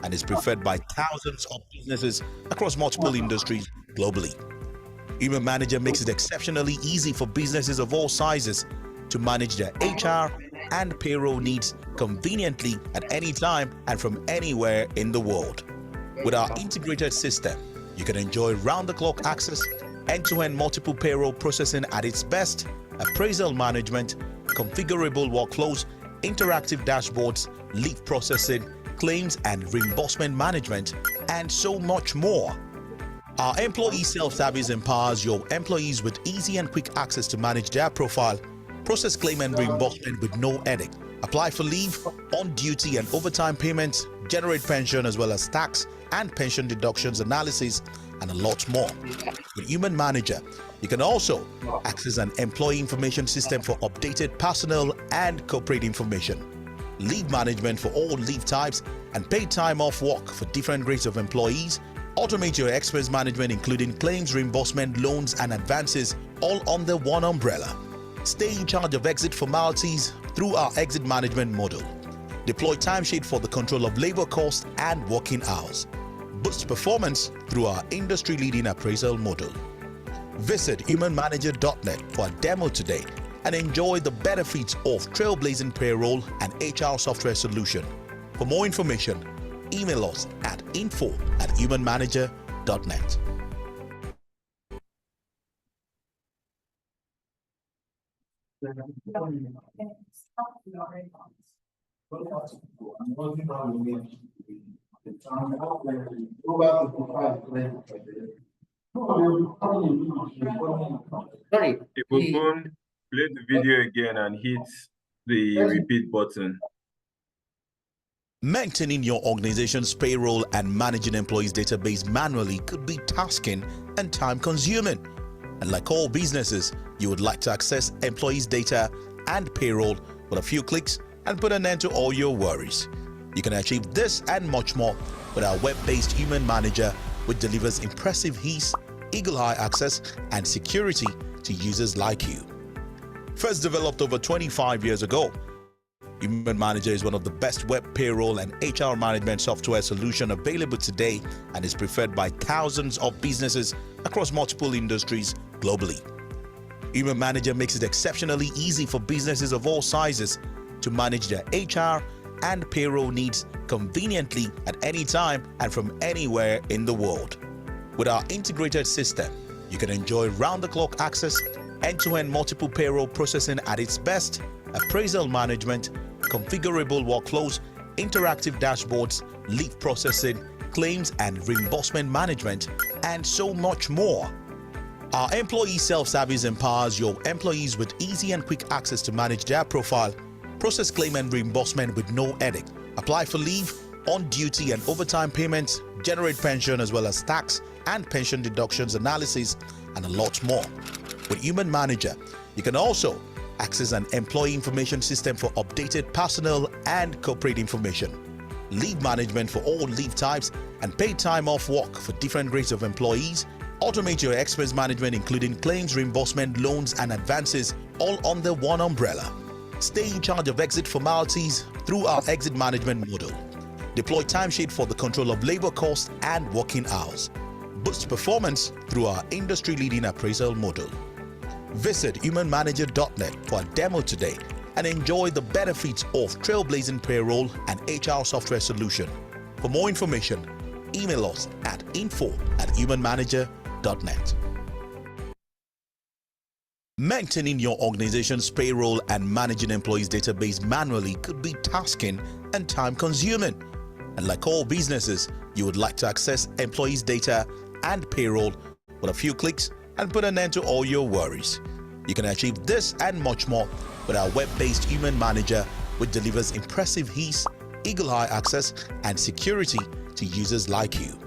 and is preferred by thousands of businesses across multiple industries globally. Human Manager makes it exceptionally easy for businesses of all sizes to manage their HR and payroll needs conveniently at any time and from anywhere in the world. With our integrated system, you can enjoy round-the-clock access, end-to-end multiple payroll processing at its best, appraisal management, configurable workflows, interactive dashboards, leave processing, claims and reimbursement management, and so much more. Our employee self-service empowers your employees with easy and quick access to manage their profile, process claim and reimbursement with no headache, apply for leave, on-duty and overtime payments, generate pension as well as tax and pension deductions analysis, and a lot more. With Human Manager, you can also access an employee information system for updated personal and corporate information, leave management for all leave types and paid time off work for different grades of employees, automate your expense management including claims, reimbursement, loans and advances all under one umbrella. Stay in charge of exit formalities through our exit management model. Deploy timesheet for the control of labor costs and working hours. Boost performance through our industry-leading appraisal model. Visit humanmanager.net for a demo today and enjoy the benefits of trailblazing payroll and HR software solution. For more information, email us at info@humanmanager.net. Sorry. If we can play the video again and hit the repeat button. Maintaining your organization's payroll and managing employees' database manually could be tasking and time-consuming. And like all businesses, you would like to access employees' data and payroll with a few clicks and put an end to all your worries. You can achieve this and much more with our web-based Human Manager, which delivers impressive ease, eagle-eye access, and security to users like you. First developed over 25 years ago, Human Manager is one of the best web payroll and HR management software solutions available today and is preferred by thousands of businesses across multiple industries globally. Human Manager makes it exceptionally easy for businesses of all sizes to manage their HR and payroll needs conveniently at any time and from anywhere in the world. With our integrated system, you can enjoy round-the-clock access, end-to-end multiple payroll processing at its best, appraisal management, configurable workflows, interactive dashboards, leave processing, claims and reimbursement management, and so much more. Our employee self-service empowers your employees with easy and quick access to manage their profile, process claim and reimbursement with no headache, apply for leave, on-duty and overtime payments, generate pension as well as tax and pension deductions analysis, and a lot more. With Human Manager, you can also access an employee information system for updated personal and corporate information, leave management for all leave types and paid time off work for different grades of employees, automate your expense management including claims, reimbursement, loans and advances all under one umbrella. Stay in charge of exit formalities through our exit management model. Deploy timesheet for the control of labor costs and working hours. Boost performance through our industry-leading appraisal model. Visit humanmanager.net for a demo today and enjoy the benefits of trailblazing payroll and HR software solution. For more information, email us at info@humanmanager.net. Maintaining your organization's payroll and managing employees' database manually could be tasking and time-consuming. And like all businesses, you would like to access employees' data and payroll with a few clicks and put an end to all your worries. You can achieve this and much more with our web-based Human Manager, which delivers impressive ease, eagle-eye access, and security to users like you.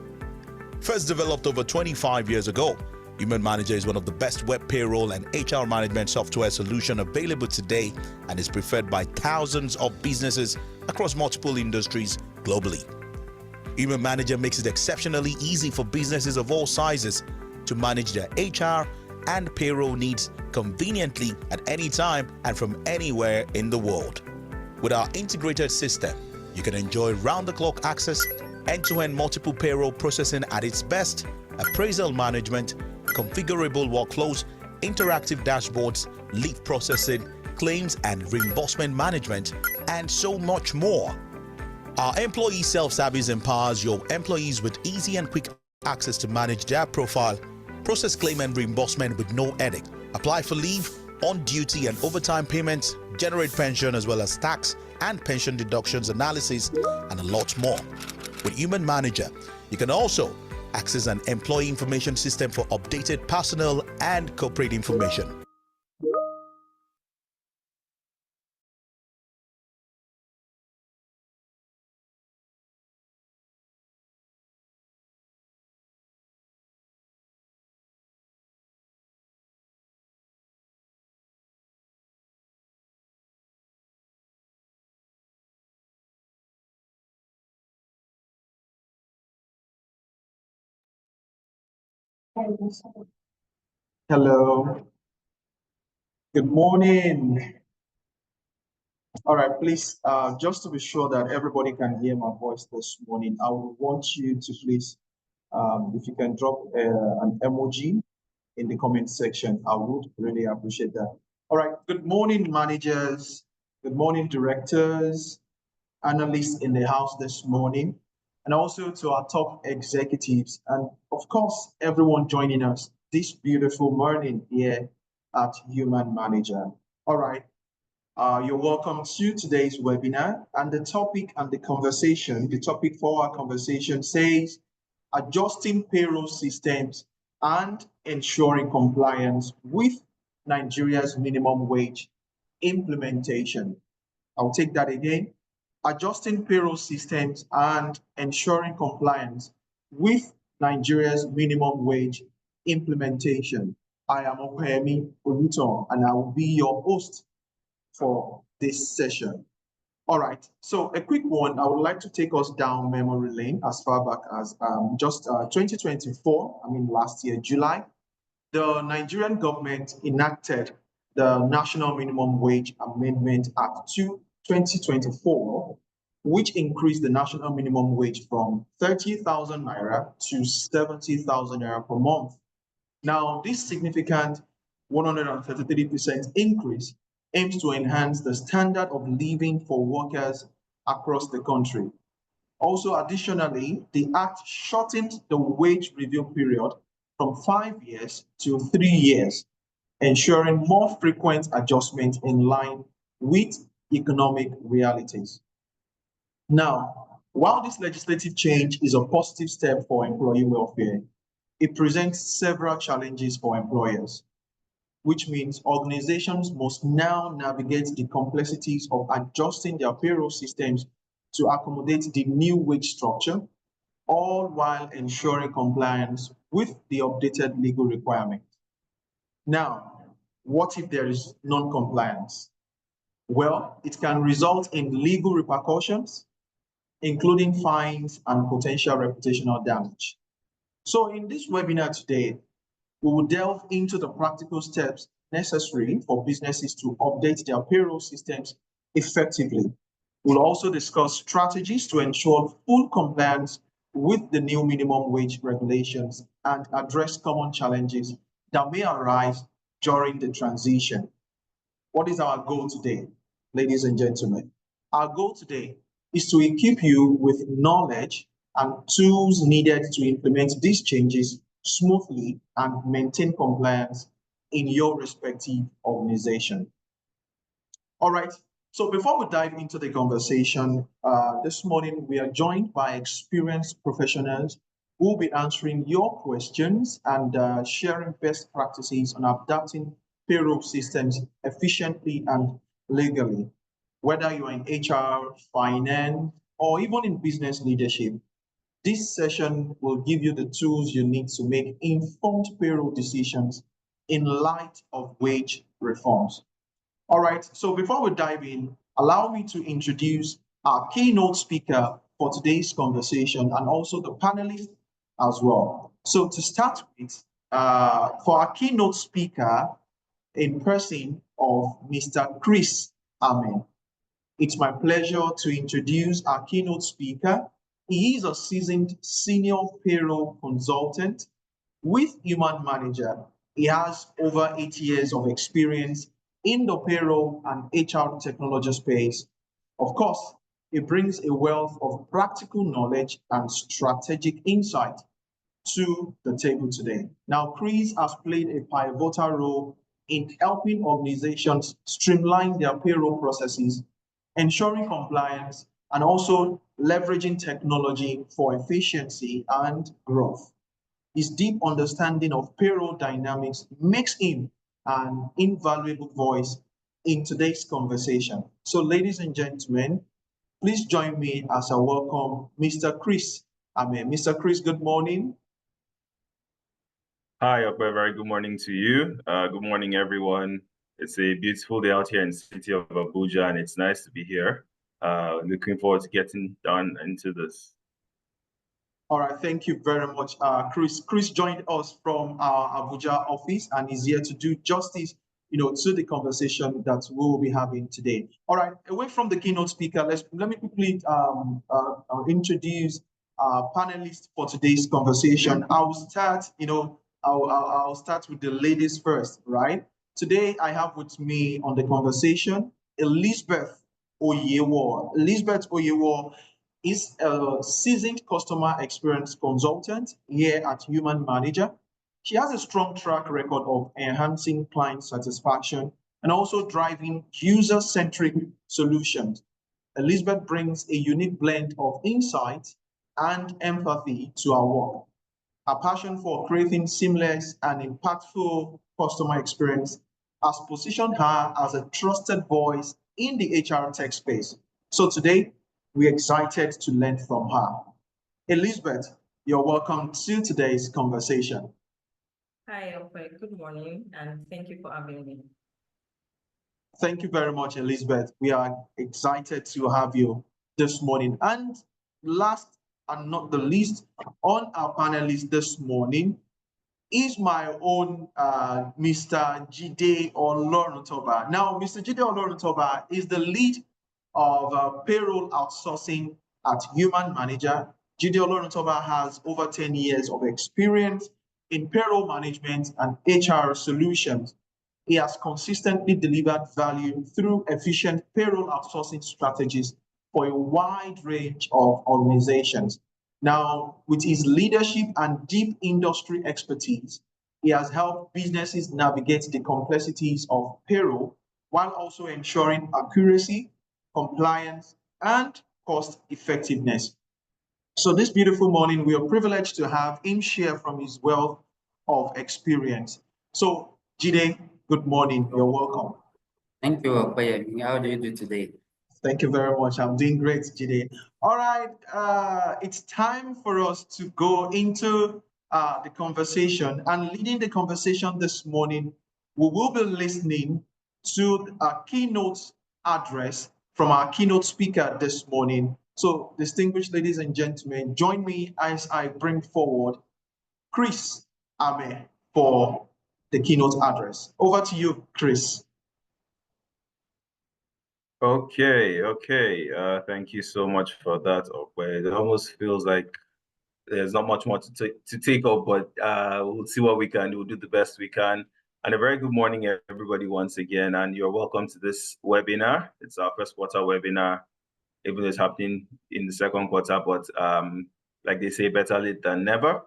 First developed over 25 years ago, Human Manager is one of the best web payroll and HR management software solutions available today and is preferred by thousands of businesses across multiple industries globally. Human Manager makes it exceptionally easy for businesses of all sizes to manage their HR and payroll needs conveniently at any time and from anywhere in the world. With our integrated system, you can enjoy round-the-clock access, end-to-end multiple payroll processing at its best, appraisal management, configurable workflows, interactive dashboards, leave processing, claims and reimbursement management, and so much more. Our employee self-service empowers your employees with easy and quick access to manage their profile, process claim and reimbursement with no headache, apply for leave, on-duty and overtime payments, generate pension as well as tax and pension deductions analysis, and a lot more. With Human Manager, you can also access an employee information system for updated personal and corporate information. Hello. Good morning. All right, please, just to be sure that everybody can hear my voice this morning, I would want you to please, if you can drop an emoji in the comment section, I would really appreciate that. All right, good morning, managers. Good morning, directors, analysts in the house this morning, and also to our top executives, and of course, everyone joining us this beautiful morning here at Human Manager. All right, you're welcome to today's webinar, and the topic for our conversation says adjusting payroll systems and ensuring compliance with Nigeria's minimum wage implementation. I'll take that again. Adjusting payroll systems and ensuring compliance with Nigeria's minimum wage implementation. I am Opeyemi Oluton, and I will be your host for this session. All right, so a quick one. I would like to take us down memory lane as far back as just 2024, last year, July. The Nigerian government enacted the National Minimum Wage Amendment Act 2024, which increased the national minimum wage from 30,000 naira to 70,000 naira per month. Now, this significant 133% increase aims to enhance the standard of living for workers across the country. Also, additionally, the Act shortened the wage review period from 5 years to 3 years, ensuring more frequent adjustment in line with economic realities. Now, while this legislative change is a positive step for employee welfare, it presents several challenges for employers, which means organizations must now navigate the complexities of adjusting their payroll systems to accommodate the new wage structure, all while ensuring compliance with the updated legal requirement. Now, what if there is non-compliance? Well, it can result in legal repercussions, including fines and potential reputational damage. So in this webinar today, we will delve into the practical steps necessary for businesses to update their payroll systems effectively. We'll also discuss strategies to ensure full compliance with the new minimum wage regulations and address common challenges that may arise during the transition. What is our goal today, ladies and gentlemen? Our goal today is to equip you with knowledge and tools needed to implement these changes smoothly and maintain compliance in your respective organization. All right, so before we dive into the conversation, this morning we are joined by experienced professionals who will be answering your questions and sharing best practices on adapting payroll systems efficiently and legally. Whether you're in HR, finance, or even in business leadership, this session will give you the tools you need to make informed payroll decisions in light of wage reforms. All right, so before we dive in, allow me to introduce our keynote speaker for today's conversation and also the panelists as well. So to start with, for our keynote speaker in person of Mr. Chris Amen, it's my pleasure to introduce our keynote speaker, He is a seasoned senior payroll consultant with Human Manager. He has over 8 years of experience in the payroll and HR technology space. Of course, he brings a wealth of practical knowledge and strategic insight to the table today. Now, Chris has played a pivotal role in helping organizations streamline their payroll processes, ensuring compliance, and also leveraging technology for efficiency and growth. His deep understanding of payroll dynamics makes him an invaluable voice in today's conversation. So, ladies and gentlemen, please join me as I welcome Mr. Chris. Mr. Chris, good morning. Hi, Okwe. Very good morning to you. Good morning, everyone. It's a beautiful day out here in the city of Abuja, and it's nice to be here. Looking forward to getting down into this. All right, thank you very much, Chris. Chris joined us from our Abuja office and is here to do justice, to the conversation that we will be having today. All right, away from the keynote speaker, let me quickly introduce our panelists for today's conversation. I'll start, I'll start with the ladies first, right? Today, I have with me on the conversation Elizabeth Oyewo. Elizabeth Oyewo is a seasoned customer experience consultant here at Human Manager. She has a strong track record of enhancing client satisfaction and also driving user-centric solutions. Elizabeth brings a unique blend of insight and empathy to our work. Her passion for creating seamless and impactful customer experience has positioned her as a trusted voice in the HR tech space. So today, we're excited to learn from her. Elizabeth, you're welcome to today's conversation. Hi, okay. Good morning, and thank you for having me. Thank you very much, Elizabeth. We are excited to have you this morning. And last and not the least, on our panelist this morning is my own Mr. Jide Olorutoba. Now, Mr. Jide Olorutoba is the lead of payroll outsourcing at Human Manager. Jide Olorutoba has over 10 years of experience in payroll management and HR solutions. He has consistently delivered value through efficient payroll outsourcing strategies for a wide range of organizations. Now, with his leadership and deep industry expertise, he has helped businesses navigate the complexities of payroll while also ensuring accuracy, compliance, and cost effectiveness. So this beautiful morning, we are privileged to have him share from his wealth of experience. So Jide, good morning. You're welcome. Thank you, Okoye. How do you do today? Thank you very much. I'm doing great, Jide. All right, it's time for us to go into the conversation. And leading the conversation this morning, we will be listening to a keynote address from our keynote speaker this morning. So, distinguished ladies and gentlemen, join me as I bring forward Chris Ame for the keynote address. Over to you, Chris. Okay. Thank you so much for that, Okwe. It almost feels like there's not much more to take up, but we'll see what we can do. We'll do the best we can. And a very good morning, everybody, once again. And you're welcome to this webinar. It's our first quarter webinar, even though it's happening in the second quarter, but like they say, better late than never.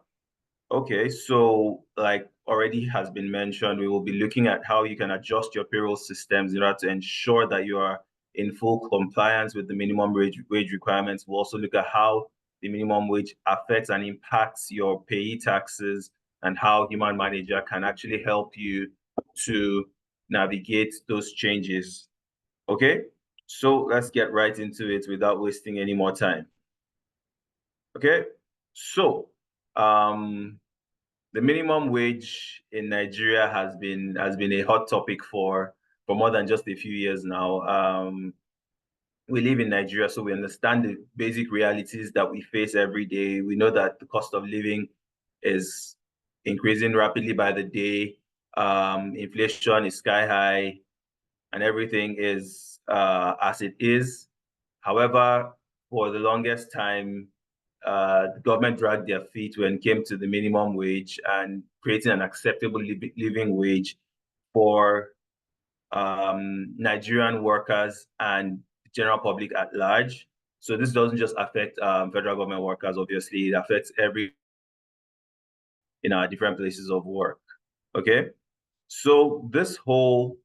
Okay, so like already has been mentioned, we will be looking at how you can adjust your payroll systems in order to ensure that you are in full compliance with the minimum wage requirements. We'll also look at how the minimum wage affects and impacts your payee taxes and how Human Manager can actually help you to navigate those changes. Okay, so let's get right into it without wasting any more time. Okay, so the minimum wage in Nigeria has been a hot topic for more than just a few years now. We live in Nigeria, so we understand the basic realities that we face every day. We know that the cost of living is increasing rapidly by the day. Inflation is sky high, and everything is as it is. However, for the longest time, the government dragged their feet when it came to the minimum wage and creating an acceptable living wage for Nigerian workers and the general public at large. So this doesn't just affect federal government workers, obviously, it affects every in our different places of work. Okay, so this whole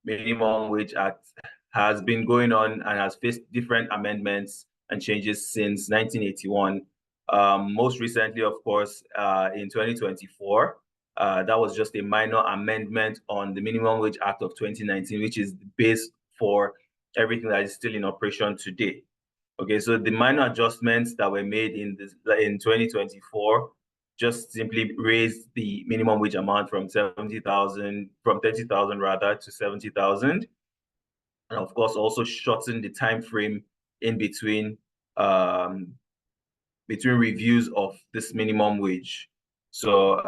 minimum wage act has been going on and has faced different amendments and changes since 1981. Most recently, of course, in 2024, that was just a minor amendment on the Minimum Wage Act of 2019, which is the base for everything that is still in operation today. Okay, so the minor adjustments that were made in 2024 just simply raised the minimum wage amount from 30,000 rather to 70,000, and of course also shortened the time frame in between reviews of this minimum wage. So,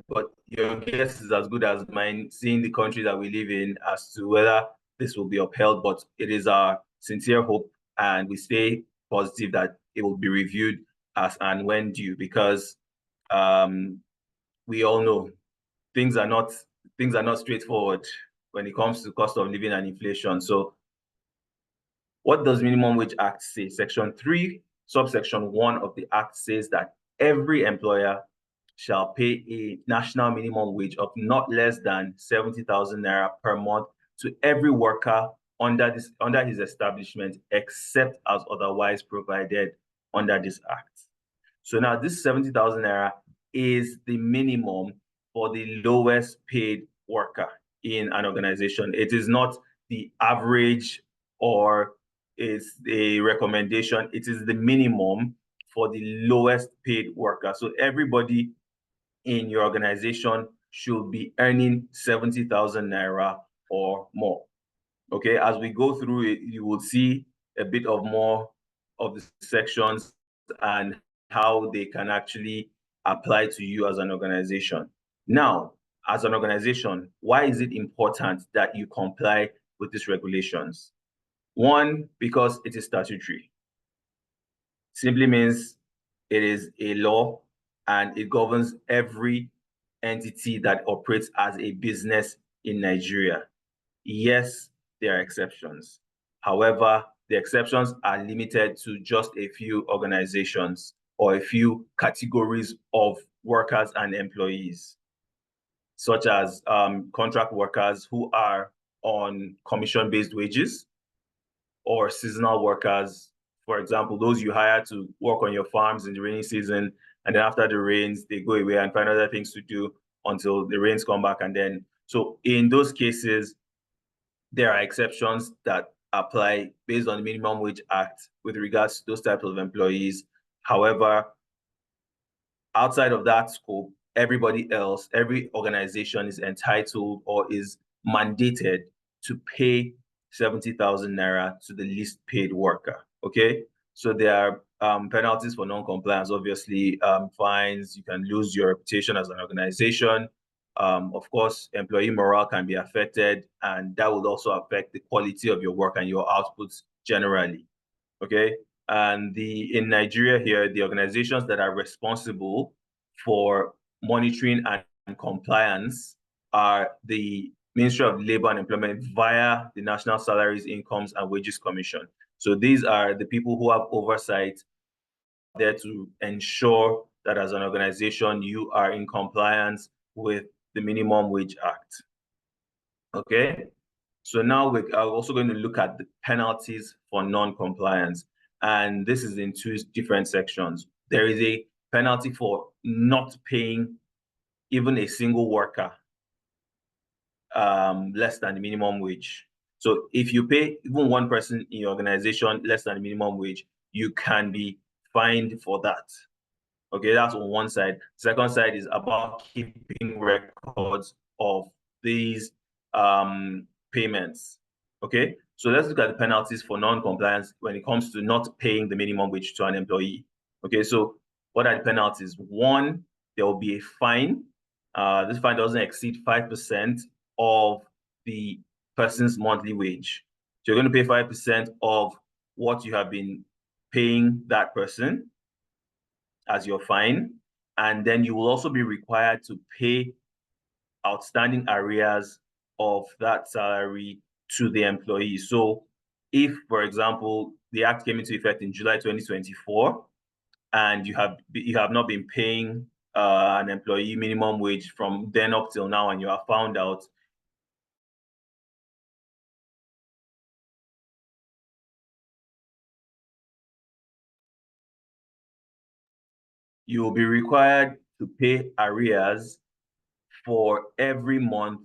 but your guess is as good as mine, seeing the country that we live in, as to whether this will be upheld. But it is our sincere hope, and we stay positive that it will be reviewed as and when due, because we all know things are not straightforward when it comes to cost of living and inflation. So what does Minimum Wage Act say? Section 3, subsection 1 of the Act says that every employer shall pay a national minimum wage of not less than 70,000 naira per month to every worker under his establishment, except as otherwise provided under this Act. So now this 70,000 naira is the minimum for the lowest paid worker in an organization. It is not the average or is a recommendation. It is the minimum for the lowest paid worker. So everybody in your organization should be earning 70,000 naira or more. Okay, as we go through it, you will see a bit of more of the sections and how they can actually apply to you as an organization. Now, as an organization, why is it important that you comply with these regulations? One, because it is statutory. Simply means it is a law and it governs every entity that operates as a business in Nigeria. Yes, there are exceptions. However, the exceptions are limited to just a few organizations or a few categories of workers and employees, such as contract workers who are on commission-based wages, or seasonal workers, for example, those you hire to work on your farms in the rainy season, and then after the rains, they go away and find other things to do until the rains come back. And then, so in those cases, there are exceptions that apply based on the Minimum Wage Act with regards to those types of employees. However, outside of that scope, everybody else, every organization is entitled or is mandated to pay 70,000 naira to the least paid worker. Okay, so there are penalties for non-compliance, obviously, fines. You can lose your reputation as an organization. Of course, employee morale can be affected, and that will also affect the quality of your work and your outputs generally. Okay, and in Nigeria here, the organizations that are responsible for monitoring and compliance are the Ministry of Labor and Employment via the National Salaries, Incomes, and Wages Commission. So these are the people who have oversight there to ensure that as an organization, you are in compliance with the Minimum Wage Act. Okay, so now we are also going to look at the penalties for non-compliance. And this is in two different sections. There is a penalty for not paying even a single worker less than the minimum wage. So if you pay even one person in your organization less than the minimum wage, you can be fined for that. Okay, that's on one side. Second side is about keeping records of these payments. Okay, so let's look at the penalties for non-compliance when it comes to not paying the minimum wage to an employee. Okay, so what are the penalties? One, there will be a fine. This fine doesn't exceed 5% of the person's monthly wage. So you're going to pay 5% of what you have been paying that person as your fine. And then you will also be required to pay outstanding arrears of that salary to the employee. So if, for example, the act came into effect in July 2024, and you have not been paying an employee minimum wage from then up till now, and you are found out, you will be required to pay arrears for every month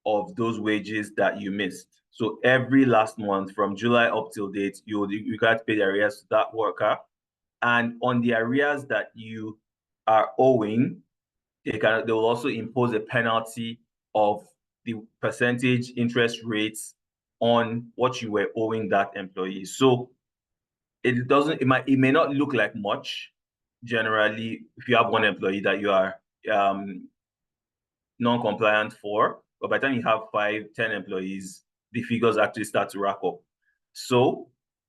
of those wages that you missed. So every last month from July up till date, you will be required to pay the arrears to that worker. And on the arrears that you are owing, they will also impose a penalty of the percentage interest rates on what you were owing that employee. So it may not look like much generally if you have one employee that you are non-compliant for, but by the time you have 5, 10 employees, the figures actually start to rack up. So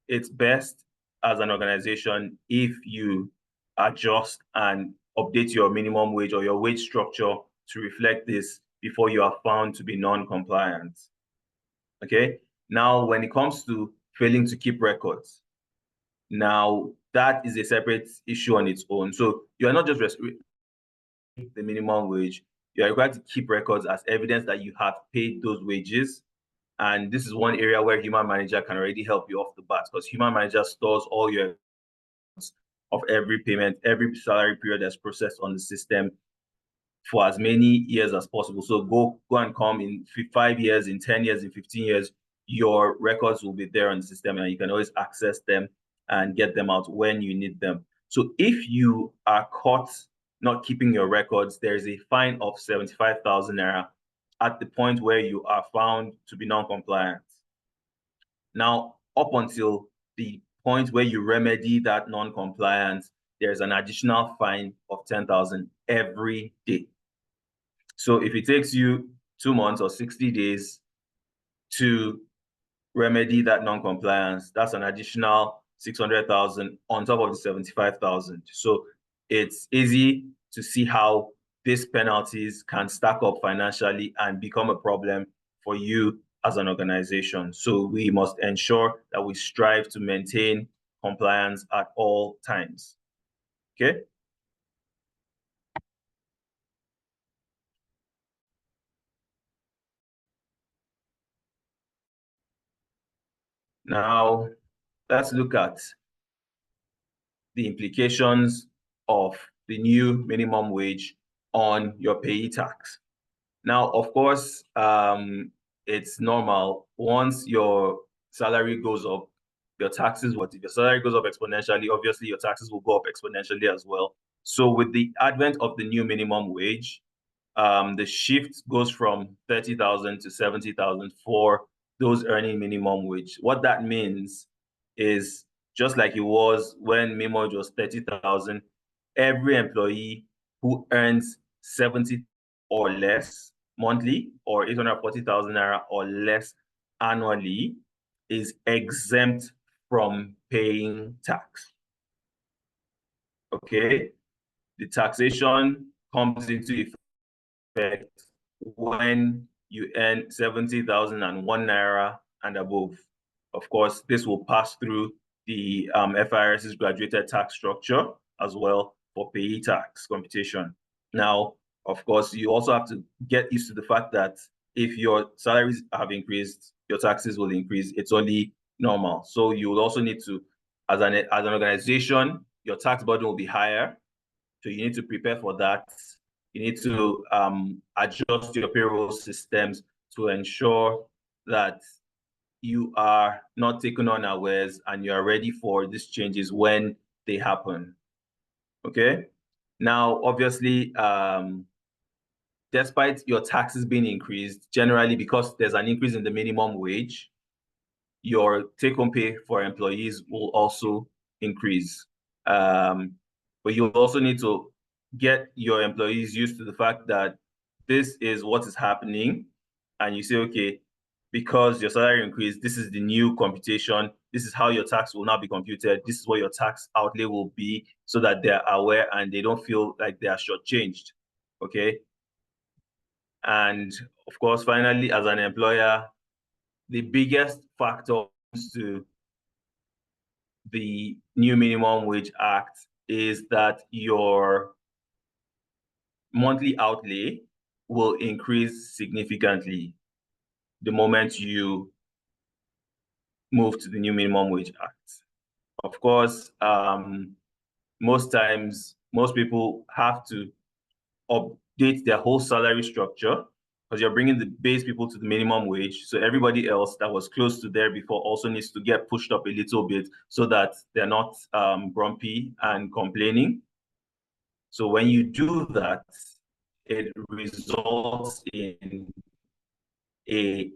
it's best as an organization if you adjust and update your minimum wage or your wage structure to reflect this before you are found to be non-compliant. Okay. Now, when it comes to failing to keep records, now that is a separate issue on its own. So you are not just the minimum wage, you are required to keep records as evidence that you have paid those wages. And this is one area where Human Manager can already help you off the bat, because Human Manager stores all your of every payment, every salary period that's processed on the system for as many years as possible. So go and come in 5 years, in 10 years, in 15 years, your records will be there on the system and you can always access them and get them out when you need them. So if you are caught not keeping your records, there's a fine of 75,000 naira at the point where you are found to be non-compliant. Now, up until the point where you remedy that non-compliance, there's an additional fine of 10,000 every day. So if it takes you 2 months or 60 days to remedy that non-compliance, that's an additional 600,000 on top of the 75,000. So it's easy to see how these penalties can stack up financially and become a problem for you as an organization. So we must ensure that we strive to maintain compliance at all times. Okay. Now, let's look at the implications of the new minimum wage on your payee tax. Now, of course, it's normal. Once your salary goes up, your taxes, if your salary goes up exponentially, obviously your taxes will go up exponentially as well. So with the advent of the new minimum wage, the shift goes from 30,000 to 70,000 for those earning minimum wage. What that means is, just like it was when minimum wage was 30,000, every employee who earns 70 or less monthly or 840,000 naira or less annually is exempt from paying tax. Okay, the taxation comes into effect when you earn 70,001 naira and above. Of course, this will pass through the FIRS's graduated tax structure as well for payee tax computation. Now, of course, you also have to get used to the fact that if your salaries have increased, your taxes will increase. It's only normal. So you will also need to, as an organization, your tax burden will be higher. So you need to prepare for that. You need to adjust your payroll systems to ensure that you are not taken unawares and you are ready for these changes when they happen. Okay. Now, obviously, despite your taxes being increased, generally because there's an increase in the minimum wage, your take-home pay for employees will also increase. But you also need to get your employees used to the fact that this is what is happening. And you say, okay, because your salary increased, this is the new computation, this is how your tax will now be computed. This is what your tax outlay will be, so that they're aware and they don't feel like they are shortchanged. Okay. And of course, finally, as an employer, the biggest factor to the new Minimum Wage Act is that your monthly outlay will increase significantly the moment you move to the new Minimum Wage Act. Of course, most times, most people have to update their whole salary structure, because you're bringing the base people to the minimum wage. So everybody else that was close to there before also needs to get pushed up a little bit, so that they're not grumpy and complaining. So when you do that, it results in an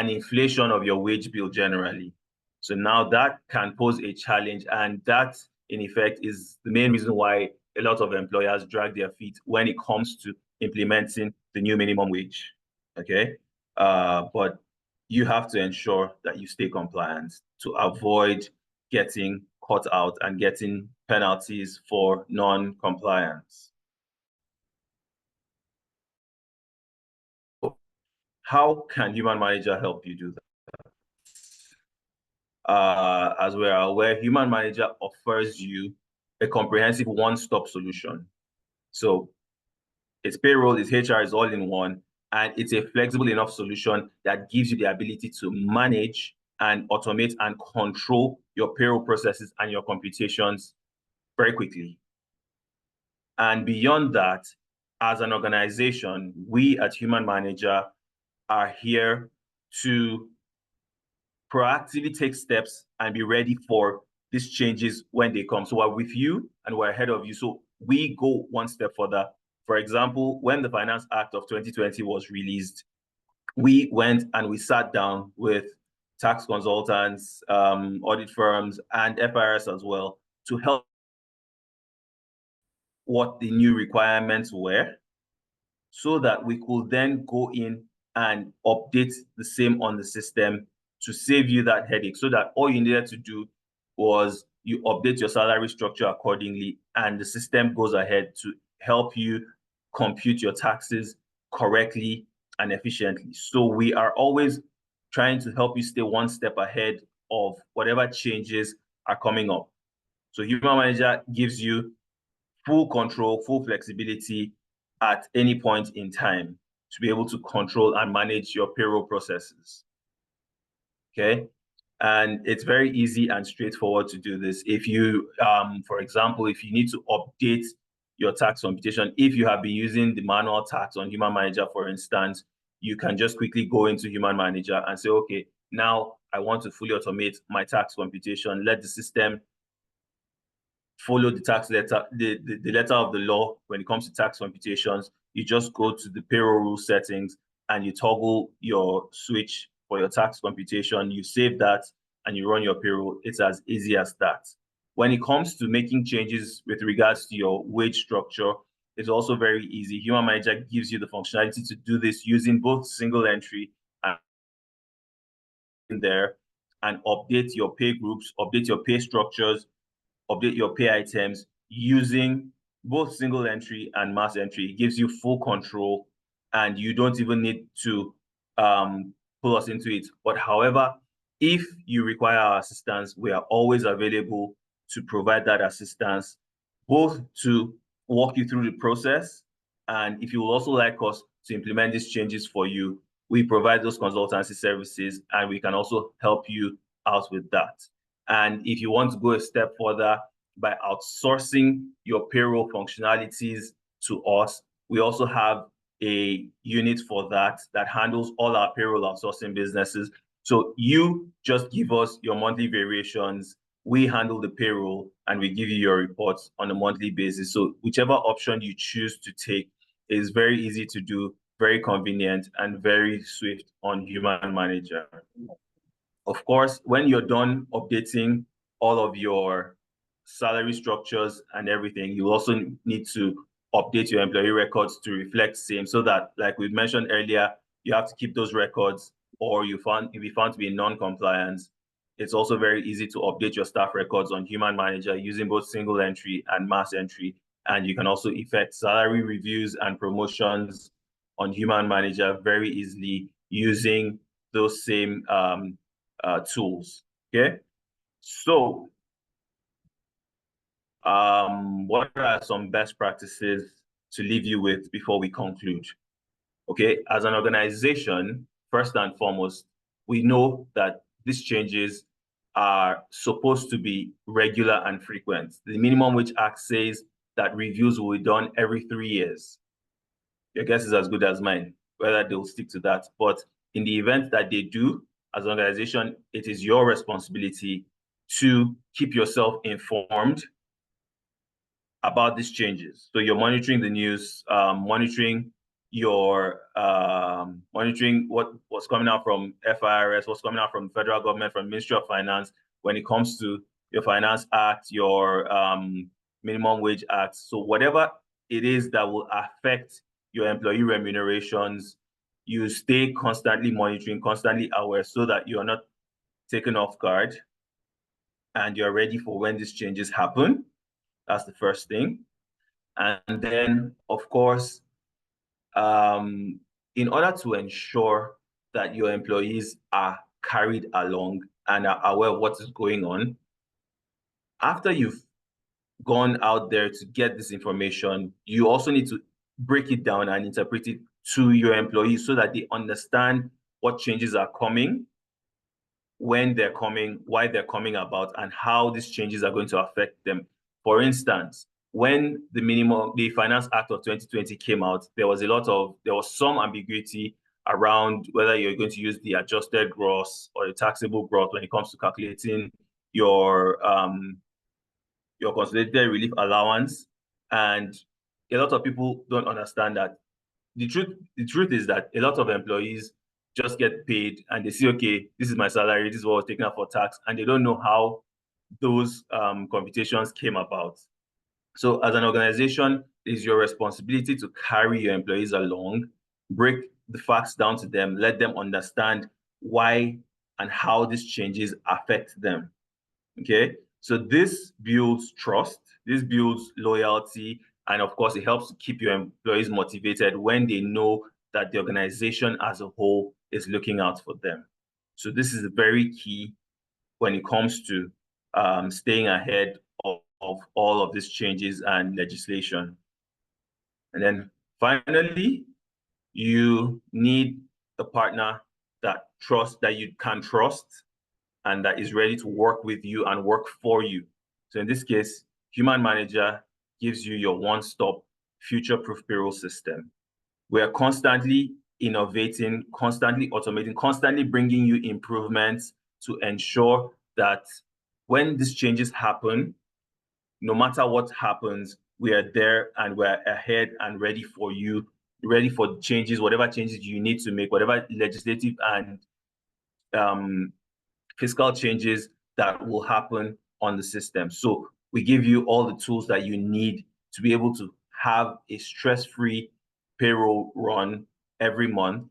inflation of your wage bill generally. So now that can pose a challenge, and that in effect is the main reason why a lot of employers drag their feet when it comes to implementing the new minimum wage. Okay, but you have to ensure that you stay compliant to avoid getting caught out and getting penalties for non-compliance. How can Human Manager help you do that? As we are aware, Human Manager offers you a comprehensive one-stop solution. So it's payroll, it's HR, it's all in one, and it's a flexible enough solution that gives you the ability to manage and automate and control your payroll processes and your computations very quickly. And beyond that, as an organization, we at Human Manager are here to proactively take steps and be ready for these changes when they come. So we're with you and we're ahead of you. So we go one step further. For example, when the Finance Act of 2020 was released, we went and we sat down with tax consultants, audit firms, and FIRs as well to help what the new requirements were, so that we could then go in and update the same on the system to save you that headache, so that all you needed to do was you update your salary structure accordingly, and the system goes ahead to help you compute your taxes correctly and efficiently. So we are always trying to help you stay one step ahead of whatever changes are coming up. So Human Manager gives you full control, full flexibility at any point in time to be able to control and manage your payroll processes. Okay, and it's very easy and straightforward to do this. If you, for example, if you need to update your tax computation, if you have been using the manual tax on Human Manager, for instance, you can just quickly go into Human Manager and say, okay, now I want to fully automate my tax computation. Let the system follow the tax letter, the letter of the law when it comes to tax computations. You just go to the payroll rule settings and you toggle your switch for your tax computation. You save that and you run your payroll. It's as easy as that. When it comes to making changes with regards to your wage structure, it's also very easy. Human Manager gives you the functionality to do this using both single entry and in there, and update your pay groups, update your pay structures, update your pay items using both single entry and mass entry. It gives you full control, and you don't even need to pull us into it. But however, if you require our assistance, we are always available to provide that assistance, both to walk you through the process, and if you would also like us to implement these changes for you, we provide those consultancy services, and we can also help you out with that. And if you want to go a step further by outsourcing your payroll functionalities to us, we also have a unit for that handles all our payroll outsourcing businesses. So you just give us your monthly variations, we handle the payroll, and we give you your reports on a monthly basis. So whichever option you choose to take is very easy to do, very convenient, and very swift on Human Manager. Of course, when you're done updating all of your salary structures and everything, you also need to update your employee records to reflect same, so that, like we mentioned earlier, you have to keep those records or you be found to be in non-compliance, it's also very easy to update your staff records on Human Manager using both single entry and mass entry. And you can also effect salary reviews and promotions on Human Manager very easily using those same tools. Okay, so what are some best practices to leave you with before we conclude? Okay, as an organization, first and foremost, we know that these changes are supposed to be regular and frequent. The Minimum Wage Act says that reviews will be done every 3 years. Your guess is as good as mine, whether they'll stick to that. But in the event that they do, as an organization, it is your responsibility to keep yourself informed about these changes. So you're monitoring the news, monitoring what's coming out from FIRS, what's coming out from the federal government, from Ministry of Finance when it comes to your Finance Act, your Minimum Wage Act. So whatever it is that will affect your employee remunerations, you stay constantly monitoring, constantly aware, so that you're not taken off guard and you're ready for when these changes happen. That's the first thing. And then, of course, in order to ensure that your employees are carried along and are aware of what is going on, after you've gone out there to get this information, you also need to break it down and interpret it to your employees so that they understand what changes are coming, when they're coming, why they're coming about, and how these changes are going to affect them. For instance, when the Finance Act of 2020 came out, there was some ambiguity around whether you're going to use the adjusted gross or the taxable gross when it comes to calculating your consolidated relief allowance. And a lot of people don't understand that. The truth is that a lot of employees just get paid and they see, okay, this is my salary, this is what was taken out for tax, and they don't know how those computations came about. So as an organization, it is your responsibility to carry your employees along, break the facts down to them, let them understand why and how these changes affect them. Okay, so this builds trust, this builds loyalty, and of course, it helps to keep your employees motivated when they know that the organization as a whole is looking out for them. So this is very key when it comes to staying ahead of all of these changes and legislation. And then finally, you need a partner that you can trust and that is ready to work with you and work for you. So in this case, Human Manager gives you your one-stop future-proof payroll system. We are constantly innovating, constantly automating, constantly bringing you improvements to ensure that when these changes happen, no matter what happens, we are there and we're ahead and ready for you, ready for changes, whatever changes you need to make, whatever legislative and fiscal changes that will happen on the system. So we give you all the tools that you need to be able to have a stress-free payroll run every month,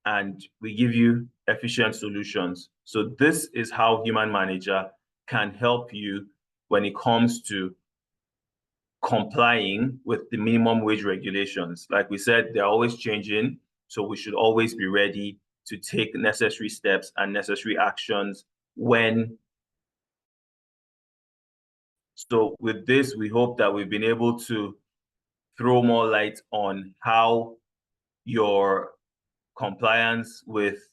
and we give you efficient solutions. So this is how Human Manager can help you when it comes to complying with the minimum wage regulations. Like we said, they're always changing, so we should always be ready to take necessary steps and necessary actions when. So with this, we hope that we've been able to throw more light on how your compliance with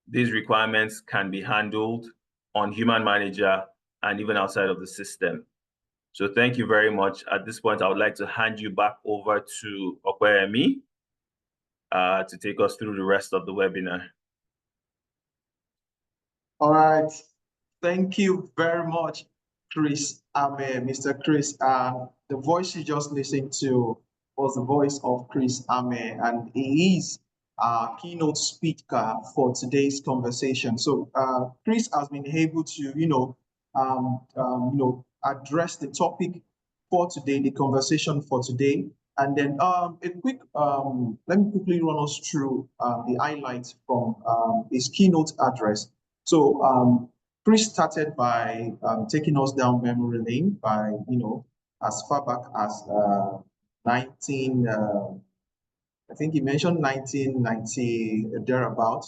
these requirements can be handled on Human Manager and even outside of the system. So thank you very much. At this point, I would like to hand you back over to Okweyemi to take us through the rest of the webinar. All right. Thank you very much, Chris. Mr. Chris. The voice you just listened to was the voice of Chris Ame, and he is our keynote speaker for today's conversation. So Chris has been able to, address the topic for today, the conversation for today, And then let me quickly run us through the highlights from his keynote address. So Chris started by taking us down memory lane by, as far back as 19, I think he mentioned 1990 thereabout.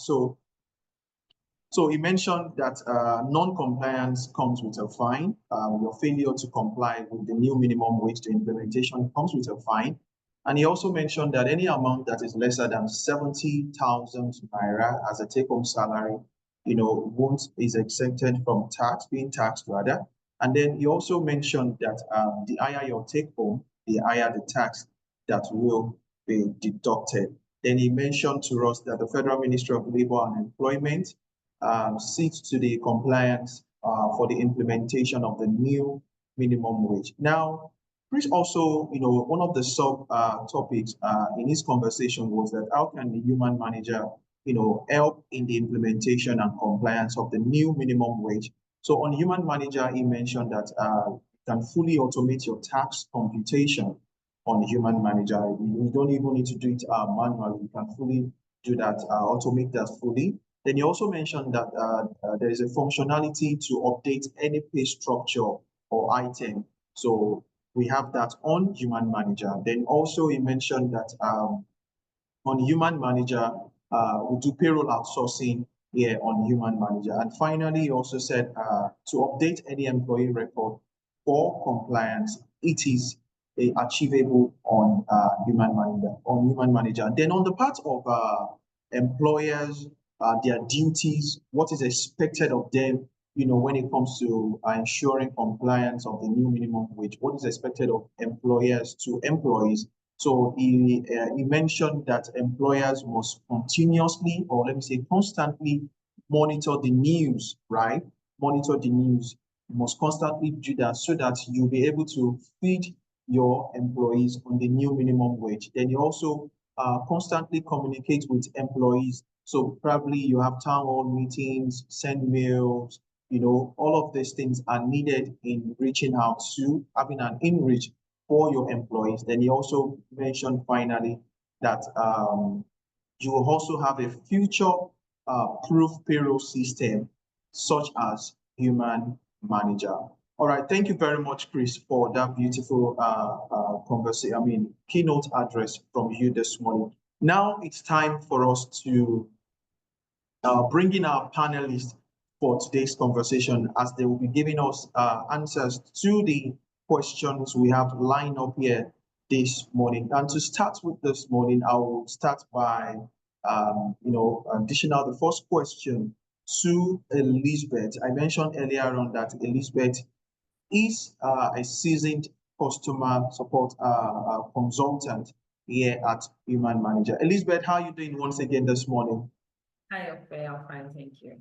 So he mentioned that non-compliance comes with a fine. Your failure to comply with the new minimum wage, the implementation comes with a fine. And he also mentioned that any amount that is lesser than 70,000 naira as a take-home salary, is exempted from being taxed rather. And then he also mentioned that the higher your take-home, the higher the tax that will be deducted. Then he mentioned to us that the Federal Ministry of Labor and Employment seeks to the compliance for the implementation of the new minimum wage. Now, Chris also, one of the sub topics in his conversation was that how can the human manager, help in the implementation and compliance of the new minimum wage? So on human manager, he mentioned that you can fully automate your tax computation on human manager. You don't even need to do it manually. You can fully do that, automate that fully. Then he also mentioned that there is a functionality to update any pay structure or item. So we have that on human manager. Then also he mentioned that on human manager, we do payroll outsourcing here on human manager. And finally, he also said to update any employee record for compliance, it is achievable on human manager. Then on the part of employers, their duties, what is expected of them, when it comes to ensuring compliance of the new minimum wage, what is expected of employers to employees. So he mentioned that employers must continuously, or let me say constantly, monitor the news, right? Monitor the news. You must constantly do that so that you'll be able to feed your employees on the new minimum wage. Then you also constantly communicate with employees. So probably you have town hall meetings, send mails, all of these things are needed in reaching out to having an in-reach for your employees. Then he also mentioned finally that you will also have a future proof payroll system such as human manager. All right, thank you very much, Chris, for that beautiful keynote address from you this morning. Now it's time for us to bring in our panelists for today's conversation, as they will be giving us answers to the questions we have lined up here this morning. And to start with this morning, I will start by, dishing out the first question to Elizabeth. I mentioned earlier on that Elizabeth is a seasoned customer support consultant here at Human Manager. Elizabeth, how are you doing once again this morning? Hi, okay, I'm fine, thank you.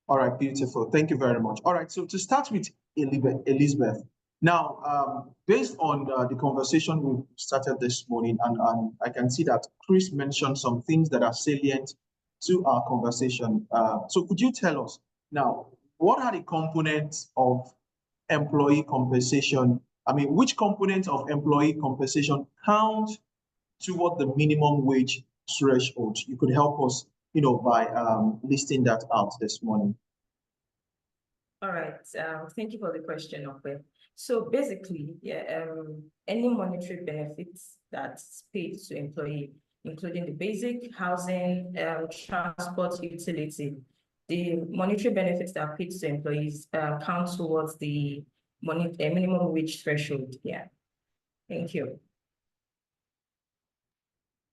All right, beautiful. Thank you very much. All right, so to start with Elizabeth, now, based on the conversation we started this morning, and I can see that Chris mentioned some things that are salient to our conversation. So could you tell us now, what are the components of employee compensation? I mean, which components of employee compensation count toward the minimum wage threshold? You could help us, by listing that out this morning. All right, thank you for the question, okay. So basically, any monetary benefits that's paid to employee, including the basic housing, transport, utility, the monetary benefits that are paid to employees count towards the minimum wage threshold. Yeah, thank you.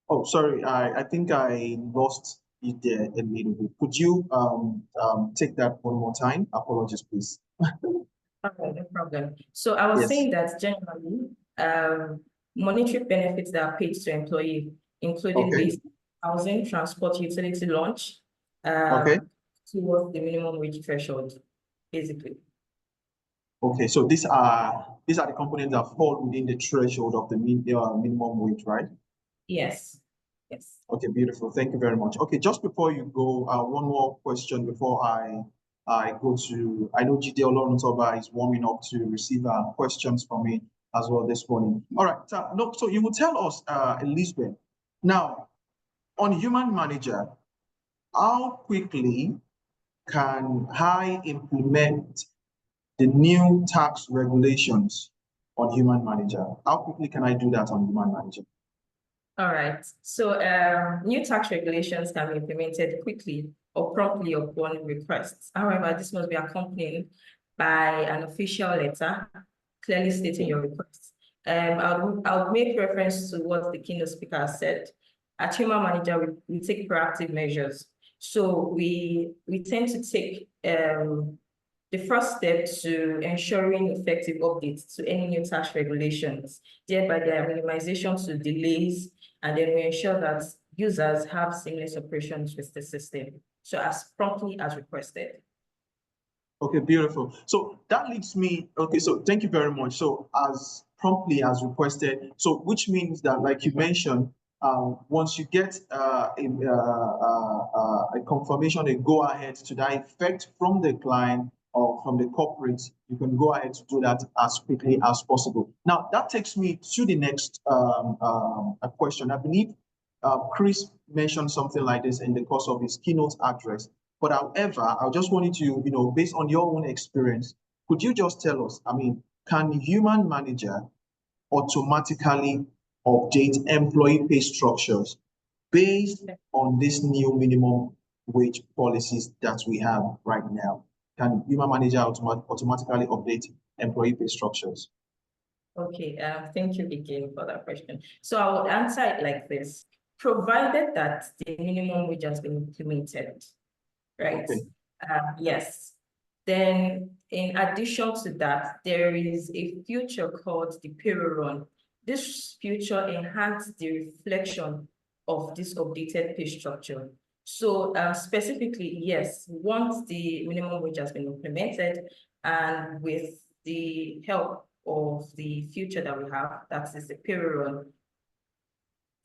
Oh, sorry, I think I lost it there a little bit. Could you take that one more time? Apologies, please. Okay, no problem. So I was Yes. saying that generally, monetary benefits that are paid to employee, including Okay. basic housing, transport, utility, lunch, Okay. towards the minimum wage threshold, basically. Okay, so these are the components that fall within the threshold of the minimum wage, right? Yes. Yes. Okay, beautiful. Thank you very much. Okay, just before you go, one more question before I go to, I know Jide Oloruntoba is warming up to receive questions from me. as well this morning. All right, so you will tell us, Elizabeth, now on Human Manager, how quickly can I implement the new tax regulations on Human Manager? How quickly can I do that on Human Manager? All right. So new tax regulations can be implemented quickly or promptly upon request. However, this must be accompanied by an official letter clearly stating your request. I'll make reference to what the keynote speaker said. At Human Manager, we take proactive measures. So we tend to take the first step to ensuring effective updates to any new tax regulations, thereby their minimization to delays, and then we ensure that users have seamless operations with the system. So as promptly as requested. Okay, beautiful. So that leads me, okay, so thank you very much. So as promptly as requested, so which means that, like you mentioned, once you get a confirmation, a go ahead to that effect from the client or from the corporate, you can go ahead to do that as quickly as possible. Now, that takes me to the next question. I believe Chris mentioned something like this in the course of his keynote address. But however, I just wanted to, based on your own experience, could you just tell us, can Human Manager automatically update employee pay structures based on these new minimum wage policies that we have right now? Can Human Manager automatically update employee pay structures? Okay, thank you again for that question. So I will answer it like this. Provided that the minimum wage has been implemented, right? Okay. Yes. Then in addition to that, there is a feature called the Payroll run. This feature enhances the reflection of this updated pay structure. So specifically, yes, once the minimum wage has been implemented and with the help of the feature that we have, that is the Payroll run,